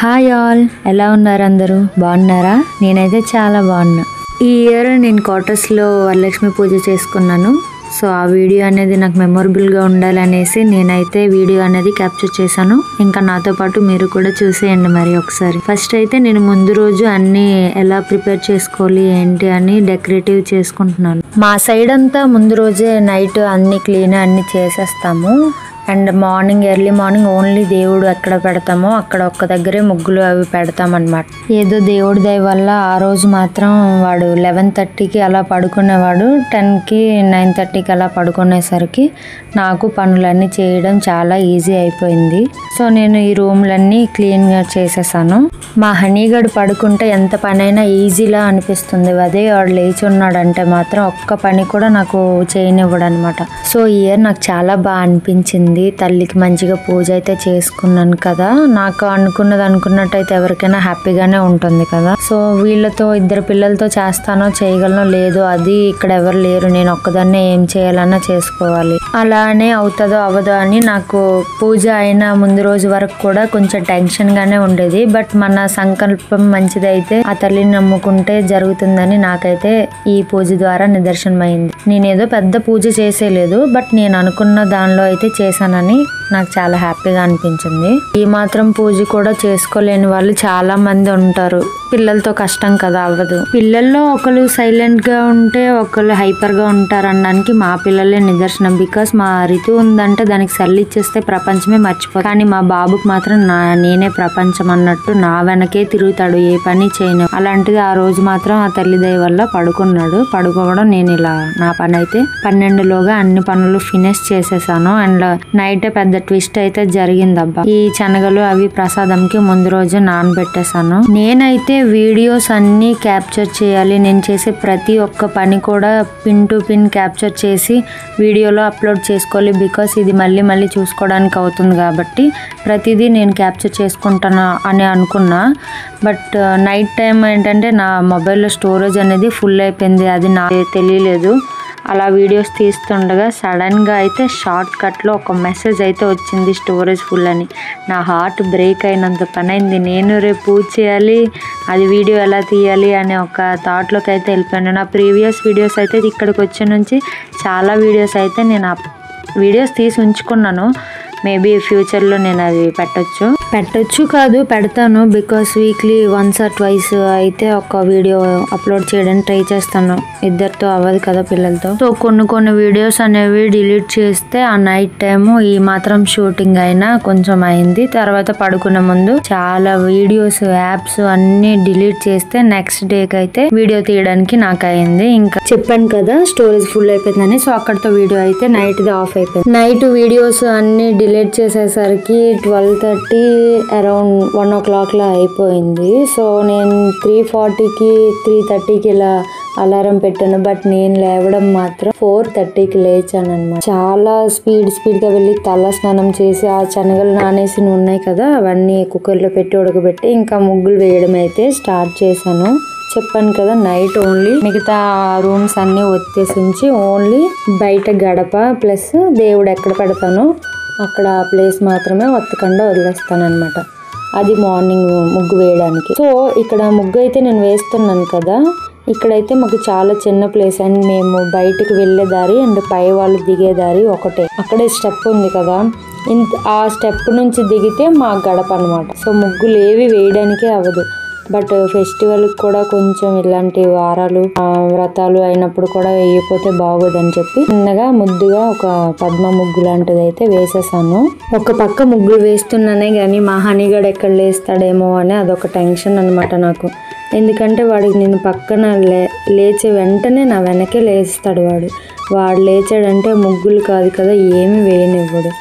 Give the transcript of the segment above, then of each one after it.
Hi all, ఎలా ఉన్నారు అందరూ? బాగున్నారా? నేనైతే చాలా బాగున్నా. ఈ ఇయర్ నేను క్వార్టర్స్లో వరలక్ష్మి పూజ చేసుకున్నాను. సో ఆ వీడియో అనేది నాకు మెమొరబుల్గా ఉండాలనేసి నేనైతే వీడియో అనేది క్యాప్చర్ చేశాను. ఇంకా నాతో పాటు మీరు కూడా చూసేయండి మరి ఒకసారి. ఫస్ట్ అయితే నేను ముందు రోజు అన్నీ ఎలా ప్రిపేర్ చేసుకోవాలి ఏంటి అని డెకరేటివ్ చేసుకుంటున్నాను. మా సైడ్ అంతా ముందు రోజే నైట్ అన్ని క్లీన్ అన్ని చేసేస్తాము. And morning early morning only దేవుడు ఎక్కడ పెడతామో అక్కడ ఒక్క దగ్గరే ముగ్గులు అవి పెడతామన్నమాట. ఏదో దేవుడి దయ వల్ల ఆ రోజు మాత్రం వాడు 11:30కి అలా పడుకునేవాడు. 10కి 9:30కి అలా పడుకునేసరికి నాకు పనులన్నీ చేయడం చాలా ఈజీ అయిపోయింది. సో నేను ఈ రూమ్లన్నీ క్లీన్గా చేసేసాను. మా హనీగడు పడుకుంటే ఎంత పనైనా ఈజీలా అనిపిస్తుంది. అదే వాడు లేచి ఉన్నాడంటే మాత్రం ఒక్క పని కూడా నాకు చేయనివ్వడు అనమాట. సో ఈ ఇయర్ నాకు చాలా బాగా అనిపించింది. తల్లికి మంచిగా పూజ అయితే చేసుకున్నాను కదా. నాకు అనుకున్నట్టయితే ఎవరికైనా హ్యాపీగానే ఉంటుంది కదా. సో వీళ్ళతో ఇద్దరు పిల్లలతో చేస్తానో చేయగలనో లేదో అది ఇక్కడ ఎవరు లేరు. నేను ఒక్కదాన్నే ఏం చేయాలన్నా చేసుకోవాలి. అలానే అవుతుందో అవ్వదో అని నాకు పూజ అయిన ముందు రోజు వరకు కూడా కొంచెం టెన్షన్ గానే ఉండేది. బట్ మన సంకల్పం మంచిదైతే ఆ తల్లిని నమ్ముకుంటే జరుగుతుందని నాకైతే ఈ పూజ ద్వారా నిదర్శనమైంది. నేనేదో పెద్ద పూజ చేసేలేదు, బట్ నేను అనుకున్న దానిలో అయితే చేశానని నాకు చాలా హ్యాపీగా అనిపించింది. ఈ మాత్రం పూజ కూడా చేసుకోలేని వాళ్ళు చాలా మంది ఉంటారు. పిల్లలతో కష్టం కదా, అవ్వదు. పిల్లల్లో ఒకరు సైలెంట్ గా ఉంటే ఒకరు హైపర్ గా ఉంటారు అనడానికి మా పిల్లలే నిదర్శనం. బికాస్ మా రితు ఉందంటే దానికి సెల్ ఇచ్చేస్తే ప్రపంచమే మర్చిపోతాడు. కానీ మా బాబుకి మాత్రం నేనే ప్రపంచం అన్నట్టు నా వెనకే తిరుగుతాడు, ఏ పని చేయను. అలాంటిది ఆ రోజు మాత్రం ఆ తల్లి దయ వల్ల పడుకున్నాడు. పడుకోవడం నేను ఇలా నా పని అయితే 12లోగా అన్ని పనులు ఫినిష్ చేసేసాను. అండ్ నైట్ పెద్ద ట్విస్ట్ అయితే జరిగిందబ్బా. ఈ శనగలు అవి ప్రసాదంకి ముందు రోజు నానబెట్టేశాను. నేనైతే వీడియోస్ అన్ని క్యాప్చర్ చేయాలి. నేను చేసే ప్రతి ఒక్క పని కూడా పిన్ టు పిన్ క్యాప్చర్ చేసి వీడియోలో అప్లోడ్ చేసుకోవాలి. బికాస్ ఇది మళ్ళీ చూసుకోవడానికి అవుతుంది కాబట్టి ప్రతిదీ నేను క్యాప్చర్ చేసుకుంటాను అని అనుకున్నా. బట్ నైట్ టైం ఏంటంటే నా మొబైల్లో స్టోరేజ్ అనేది ఫుల్ అయిపోయింది. అది నాకు తెలియలేదు. అలా వీడియోస్ తీస్తుండగా సడన్గా అయితే షార్ట్ కట్లో ఒక మెసేజ్ అయితే వచ్చింది, స్టోరేజ్ ఫుల్ అని. నా హార్ట్ బ్రేక్ అయినంత పని అయింది. నేను రేపు పూజ చేయాలి, అది వీడియో ఎలా తీయాలి అనే ఒక థాట్లోకి అయితే వెళ్ళిపోయాను. నా ప్రీవియస్ వీడియోస్ అయితే ఇక్కడికి వచ్చే నుంచి చాలా వీడియోస్ అయితే నేను వీడియోస్ తీసి ఉంచుకున్నాను. మేబీ ఫ్యూచర్లో నేను అది పెట్టొచ్చు కాదు పెడతాను. Because weekly once or twice అయితే ఒక వీడియో అప్లోడ్ చేయడానికి ట్రై చేస్తాను. ఇద్దరితో అవ్వదు కదా పిల్లలతో. సో కొన్ని వీడియోస్ అనేవి డిలీట్ చేస్తే ఆ నైట్ టైము ఈ మాత్రం షూటింగ్ అయినా కొంచెం అయింది. తర్వాత పడుకునే ముందు చాలా వీడియోస్ యాప్స్ అన్ని డిలీట్ చేస్తే నెక్స్ట్ డేకి అయితే వీడియో తీయడానికి నాకు అయింది. ఇంకా చెప్పాను కదా స్టోరేజ్ ఫుల్ అయిపోయిందని. సో అక్కడితో వీడియో అయితే నైట్ది ఆఫ్ అయిపోయింది. నైట్ వీడియోస్ అన్ని డిలీట్ చేసేసరికి 12:30 అరౌండ్ 1 o'clock లా అయిపోయింది. సో నేను 3:40కి 3:30కి ఇలా అలారం పెట్టాను. బట్ నేను లేవడం మాత్రం 4:30కి లేచాను అనమాట. చాలా స్పీడ్గా వెళ్ళి తల స్నానం చేసి ఆ శనగలు నానేసి ఉన్నాయి కదా అవన్నీ కుక్కర్లో పెట్టి ఉడకబెట్టి ఇంకా ముగ్గులు వేయడం అయితే స్టార్ట్ చేశాను. చెప్పాను కదా నైట్ ఓన్లీ మిగతా రూమ్స్ అన్ని ఒత్తేసించి ఓన్లీ బయట గడప ప్లస్ దేవుడు ఎక్కడ పెడతానో అక్కడ ప్లేస్ మాత్రమే ఒత్తకుండా వదిలేస్తాను అనమాట. అది మార్నింగ్ ముగ్గు వేయడానికి. సో ఇక్కడ ముగ్గు అయితే నేను వేస్తున్నాను కదా, ఇక్కడైతే మాకు చాలా చిన్న ప్లేస్ అండ్ మేము బయటకు వెళ్ళే దారి అండ్ పై వాళ్ళు దిగే దారి ఒకటే. అక్కడే స్టెప్ ఉంది కదా, ఆ స్టెప్ నుంచి దిగితే మా గడప అనమాట. సో ముగ్గులు ఏవి వేయడానికే అవ్వదు. బట్ ఫెస్టివల్ కూడా కొంచెం ఇలాంటి వారాలు వ్రతాలు అయినప్పుడు కూడా వేయకపోతే బాగోదని చెప్పి చిన్నగా ముద్దుగా ఒక పద్మ ముగ్గు లాంటిది అయితే వేసేసాను. ఒక పక్క ముగ్గులు వేస్తున్నానే గానీ మా హనీగడ్ ఎక్కడ లేస్తాడేమో అని అదొక టెన్షన్ అనమాట నాకు. ఎందుకంటే వాడికి నేను పక్కన లేచే వెంటనే నా వెనకే లేస్తాడు. వాడు లేచాడంటే ముగ్గులు కాదు కదా ఏమి వేయనివ్వడు.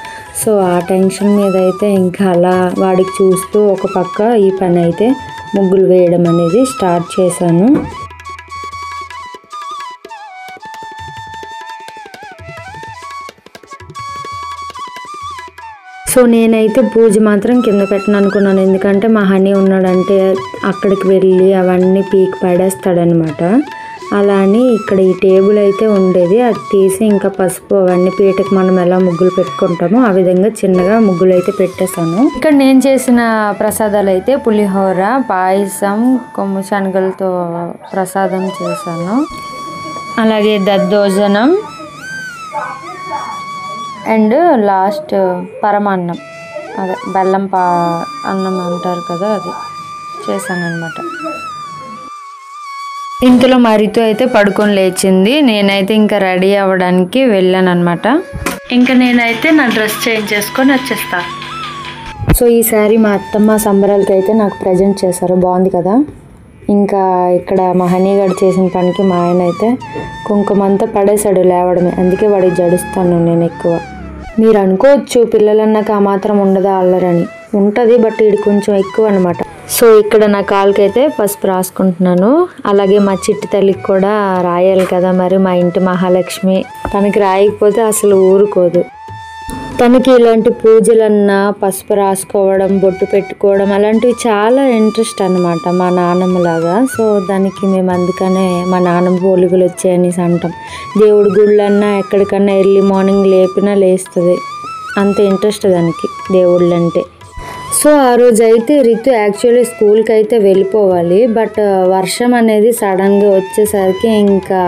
సో ఆ టెన్షన్ మీద అయితే ఇంకా అలా వాడికి చూస్తూ ఒక పక్క ఈ పని అయితే ముగ్గులు వేయడం అనేది స్టార్ట్ చేశాను. సో నేనైతే పూజ మాత్రం కింద పెట్టను అనుకున్నాను. ఎందుకంటే మా హనీ ఉన్నాడంటే అక్కడికి వెళ్ళి అవన్నీ పీకి పడేస్తాడనమాట. అలా అని ఇక్కడ ఈ టేబుల్ అయితే ఉండేది, అది తీసి ఇంకా పసుపు అవన్నీ పీటకి మనం ఎలా ముగ్గులు పెట్టుకుంటామో ఆ విధంగా చిన్నగా ముగ్గులు అయితే పెట్టేశాను. ఇక్కడ నేను చేసిన ప్రసాదాలు అయితే పులిహోర, పాయసం, కొమ్ము శనగలతో ప్రసాదం చేశాను, అలాగే దద్దోజనం అండ్ లాస్ట్ పరమాన్నం, అదే బెల్లం అన్నం అంటారు కదా, అది చేశాను అనమాట. ఇంతలో మరితో అయితే పడుకొని లేచింది. నేనైతే ఇంకా రెడీ అవ్వడానికి వెళ్ళాను అనమాట. ఇంకా నేనైతే నా డ్రెస్ చేంజ్ చేసుకొని వచ్చేస్తా. సో ఈసారి మా అత్తమ్మ సంబరాలకి అయితే నాకు ప్రజెంట్ చేశారు, బాగుంది కదా. ఇంకా ఇక్కడ మా హనీగాడు చేసిన పనికి మా ఆయన అయితే కుంకుమంతా పడేశాడు లేవడమే, అందుకే వాడికి జడుస్తాను నేను ఎక్కువ. మీరు అనుకోవచ్చు పిల్లలన్నాక ఆ మాత్రం ఉండదా అల్లరని, ఉంటుంది, బట్ ఇది కొంచెం ఎక్కువ అనమాట. సో ఇక్కడ నా కాలుకైతే పసుపు రాసుకుంటున్నాను, అలాగే మా చిట్టి తల్లికి కూడా రాయాలి కదా, మరి మా ఇంటి మహాలక్ష్మి, తనకి రాయకపోతే అసలు ఊరుకోదు. తనకి ఇలాంటి పూజలన్నా పసుపు రాసుకోవడం, బొట్టు పెట్టుకోవడం అలాంటివి చాలా ఇంట్రెస్ట్ అనమాట, మా నాన్నమ్మలాగా. సో దానికి మేము అందుకనే మా నాన్నమ్మ పోలికలు వచ్చాయనేసి అంటాం. దేవుడి గుళ్ళన్నా ఎక్కడికన్నా ఎర్లీ మార్నింగ్ లేపినా లేస్తుంది, అంత ఇంట్రెస్ట్ దానికి దేవుళ్ళంటే. సో ఆ రోజు అయితే రితు యాక్చువల్లీ స్కూల్కి అయితే వెళ్ళిపోవాలి, బట్ వర్షం అనేది సడన్గా వచ్చేసరికి ఇంకా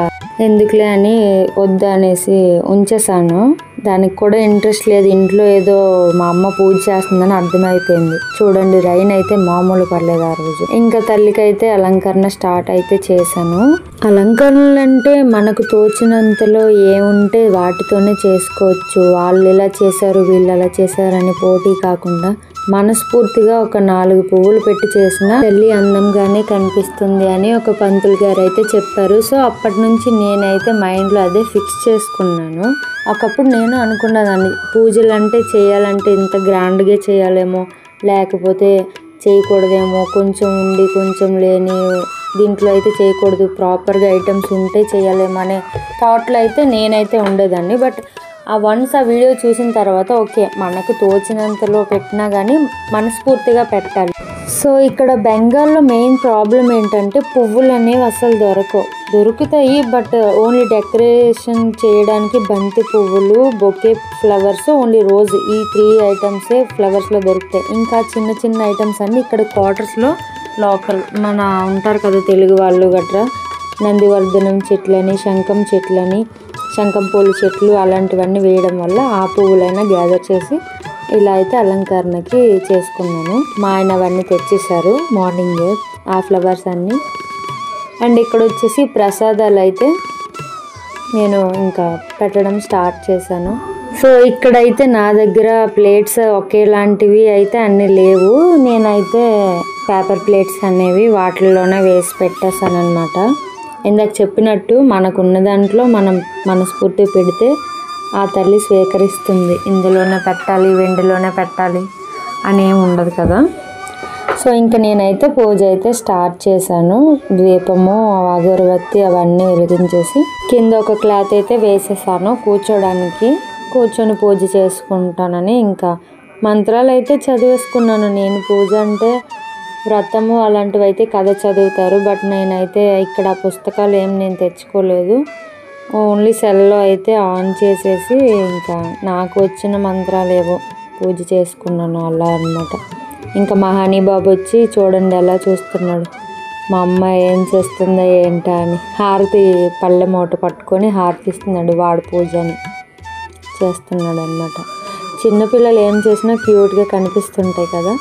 ఎందుకులే అని వద్దు అనేసి ఉంచేసాను. దానికి కూడా ఇంట్రెస్ట్ లేదు, ఇంట్లో ఏదో మా అమ్మ పూజ చేస్తుందని అర్థమైపోయింది. చూడండి రైన్ అయితే మామూలు పర్లేదు ఆ రోజు. ఇంకా తల్లికి అయితే అలంకరణ స్టార్ట్ అయితే చేశాను. అలంకరణలు అంటే మనకు తోచినంతలో ఏముంటే వాటితోనే చేసుకోవచ్చు, వాళ్ళు ఇలా చేశారు వీళ్ళు అలా చేశారని పోటీ కాకుండా మనస్ఫూర్తిగా ఒక 4 పువ్వులు పెట్టి చేసిన తల్లి అందంగానే కనిపిస్తుంది అని ఒక పంతులు గారు అయితే చెప్పారు. సో అప్పటి నుంచి నేనైతే మైండ్లో అదే ఫిక్స్ చేసుకున్నాను. ఒకప్పుడు నేను అనుకున్నదాన్ని పూజలు అంటే చేయాలంటే ఇంత గ్రాండ్గా చేయాలేమో, లేకపోతే చేయకూడదేమో, కొంచెం ఉండి కొంచెం లేని దీంట్లో అయితే చేయకూడదు, ప్రాపర్గా ఐటమ్స్ ఉంటే చేయాలేమో అనే థాట్లో అయితే నేనైతే ఉండేదాన్ని. బట్ వన్స్ ఆ వీడియో చూసిన తర్వాత ఓకే, మనకు తోచినంతలో పెట్టినా కానీ మనస్ఫూర్తిగా పెట్టాలి. సో ఇక్కడ బెంగాల్లో మెయిన్ ప్రాబ్లం ఏంటంటే పువ్వులు అనేవి అసలు దొరుకుతాయి, బట్ ఓన్లీ డెకరేషన్ చేయడానికి బంతి పువ్వులు, బొకే ఫ్లవర్స్, ఓన్లీ రోజ్, ఈ 3 ఐటమ్సే ఫ్లవర్స్లో దొరుకుతాయి. ఇంకా చిన్న చిన్న ఐటమ్స్ అన్నీ ఇక్కడ క్వార్టర్స్లో లోకల్ మన ఉంటారు కదా తెలుగు వాళ్ళు గట్రా, నందివర్ధనం చెట్లని, శంఖం చెట్లని, శంఖం పూల చెట్లు అలాంటివన్నీ వేయడం వల్ల ఆ పువ్వులైనా గ్యాదర్ చేసి ఇలా అయితే అలంకరణకి చేసుకున్నాను. మా ఆయన అవన్నీ తెచ్చేసారు మార్నింగే ఆ ఫ్లవర్స్ అన్నీ. అండ్ ఇక్కడ వచ్చేసి ప్రసాదాలు అయితే నేను ఇంకా పెట్టడం స్టార్ట్ చేశాను. సో ఇక్కడైతే నా దగ్గర ప్లేట్స్ ఒకేలాంటివి అయితే అన్నీ లేవు, నేనైతే పేపర్ ప్లేట్స్ అనేవి వాటిల్లోనే వేసి పెట్టేశాను అనమాట. ఇందాక చెప్పినట్టు మనకున్న దాంట్లో మనం మనస్ఫూర్తి పెడితే ఆ తల్లి స్వీకరిస్తుంది, ఇందులోనే పెట్టాలి వెండిలోనే పెట్టాలి అని ఏమి ఉండదు కదా. సో ఇంకా నేనైతే పూజ అయితే స్టార్ట్ చేశాను. దీపము, అగరబత్తి అవన్నీ వెలిగించేసి కింద ఒక క్లాత్ అయితే వేసేసాను కూర్చోడానికి, కూర్చొని పూజ చేసుకుంటానని. ఇంకా మంత్రాలు అయితే చదివేసుకున్నాను. నేను పూజ అంటే వ్రతము అలాంటివి అయితే కథ చదువుతారు, బట్ నేనైతే ఇక్కడ పుస్తకాలు ఏం నేను తెచ్చుకోలేదు, ఓన్లీ సెల్లో అయితే ఆన్ చేసేసి ఇంకా నాకు వచ్చిన మంత్రాలు ఏవో పూజ చేసుకున్నాను అలా అనమాట. ఇంకా మా హనీ బాబు వచ్చి చూడండి ఎలా చూస్తున్నాడు, మా అమ్మ ఏం చేస్తుందో ఏంటా అని. హారతి పళ్ళె మూట పట్టుకొని హారతి ఇస్తున్నాడు, వాడు పూజ అని చేస్తున్నాడు అనమాట. చిన్నపిల్లలు ఏం చేసినా క్యూట్గా కనిపిస్తుంటాయి కదా.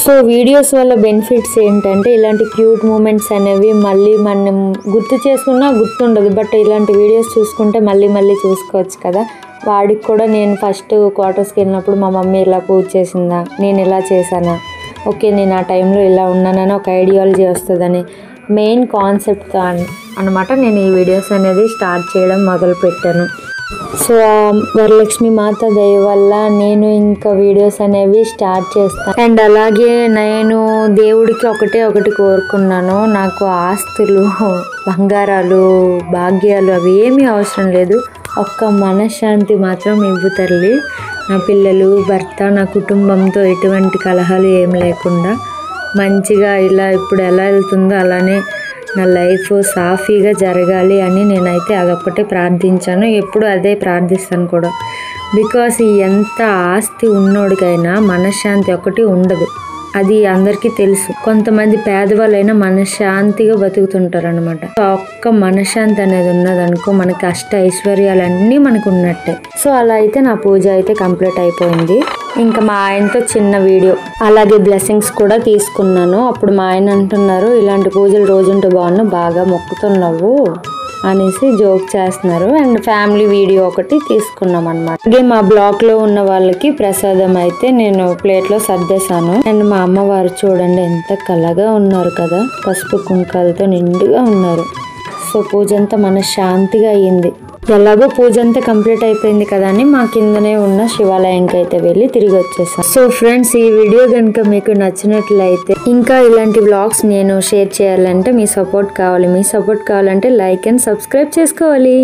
సో వీడియోస్ వల్ల బెనిఫిట్స్ ఏంటంటే ఇలాంటి క్యూట్ మూమెంట్స్ అనేవి మళ్ళీ మనం గుర్తు చేసుకున్నా గుర్తుండదు, బట్ ఇలాంటి వీడియోస్ చూసుకుంటే మళ్ళీ మళ్ళీ చూసుకోవచ్చు కదా. వాడికి కూడా నేను ఫస్ట్ క్వార్టర్స్కి వెళ్ళినప్పుడు మా మమ్మీ ఇలా పూజ చేసిందా, నేను ఇలా చేశానా, ఓకే నేను ఆ టైంలో ఇలా ఉన్నానని ఒక ఐడియాలజీ వస్తుందని మెయిన్ కాన్సెప్ట్తో అనమాట నేను ఈ వీడియోస్ అనేది స్టార్ట్ చేయడం మొదలుపెట్టాను. సో వరలక్ష్మి మాత దయ వల్ల నేను ఇంకా వీడియోస్ అనేవి స్టార్ట్ చేస్తాను. అండ్ అలాగే నేను దేవుడికి ఒకటి కోరుకున్నాను, నాకు ఆస్తులు, బంగారాలు, భాగ్యాలు అవి ఏమీ అవసరం లేదు, ఒక్క మనశ్శాంతి మాత్రం ఇవ్వు తల్లి. నా పిల్లలు, భర్త, నా కుటుంబంతో ఎటువంటి కలహాలు ఏం లేకుండా మంచిగా ఇలా ఇప్పుడు ఎలా వెళ్తుందో అలానే నా లైఫ్ సాఫీగా జరగాలి అని నేనైతే అదొక్కటే ప్రార్థించాను. ఎప్పుడు అదే ప్రార్థిస్తాను కూడా. బికాస్ ఎంత ఆస్తి ఉన్నోడికైనా మనశ్శాంతి ఒకటి ఉండదు. అది అందరికీ తెలుసు. కొంతమంది పేదవాళ్ళైనా మనశ్శాంతిగా బతుకుతుంటారు అనమాట. ఒక్క మనశ్శాంతి అనేది ఉన్నదనుకో మనకి అష్ట ఐశ్వర్యాలన్నీ మనకు ఉన్నట్టే. సో అలా అయితే నా పూజ అయితే కంప్లీట్ అయిపోయింది. ఇంకా మా ఆయనతో చిన్న వీడియో అలాగే బ్లెస్సింగ్స్ కూడా తీసుకున్నాను. అప్పుడు మా ఆయన అంటున్నారు, ఇలాంటి పూజలు రోజుంటే బాగున్నావు, బాగా మొక్కుతున్నావు అనేసి జోక్ చేస్తున్నారు. అండ్ ఫ్యామిలీ వీడియో ఒకటి తీసుకున్నాం అనమాట. అలాగే మా బ్లాక్ లో ఉన్న వాళ్ళకి ప్రసాదం అయితే నేను ప్లేట్ లో సర్దేశాను. అండ్ మా అమ్మవారు చూడండి ఎంత కళగా ఉన్నారు కదా, పసుపు కుంకాలతో నిండుగా ఉన్నారు. సో పూజ అంతా మనశ్శాంతిగా అయ్యింది. ఎలాగో పూజ అంతా కంప్లీట్ అయిపోయింది కదా అని మా కిందనే ఉన్న శివాలయంకి అయితే వెళ్ళి తిరిగి వచ్చేసాం. సో ఫ్రెండ్స్, ఈ వీడియో కనుక మీకు నచ్చినట్లయితే ఇంకా ఇలాంటి వ్లాగ్స్ నేను షేర్ చేయాలంటే మీ సపోర్ట్ కావాలి. మీ సపోర్ట్ కావాలంటే లైక్ అండ్ సబ్స్క్రైబ్ చేసుకోవాలి.